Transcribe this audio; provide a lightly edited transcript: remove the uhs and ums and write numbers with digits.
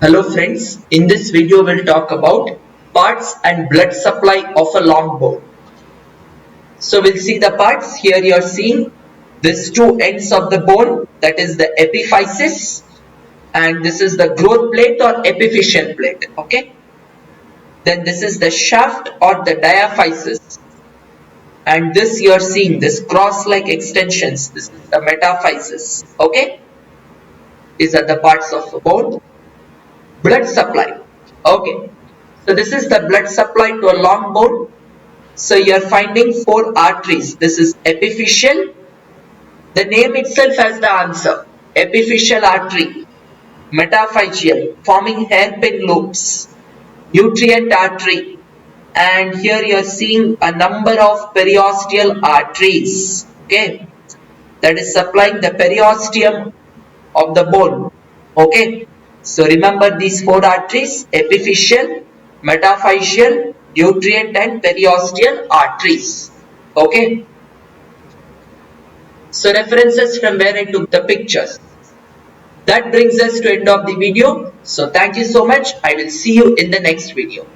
Hello friends, in this video we'll talk about parts and blood supply of a long bone. So we'll see the parts. Here you are seeing these two ends of the bone, that is the epiphysis, and this is the growth plate or epiphyseal plate. Okay. Then this is the shaft or the diaphysis, and this you are seeing this cross-like extensions. This is the metaphysis. Okay. These are the parts of the bone. Blood supply. Okay. So this is the blood supply to a long bone. So you are finding four arteries. This is epiphyseal. The name itself has the answer. Epiphyseal artery. Metaphyseal, forming hairpin loops. Nutrient artery. And here you are seeing a number of periosteal arteries. Okay. That is supplying the periosteum of the bone. Okay. So remember these four arteries: epiphyseal, metaphyseal, nutrient and periosteal arteries. Okay. So references from where I took the pictures. That brings us to end of the video. So thank you so much. I will see you in the next video.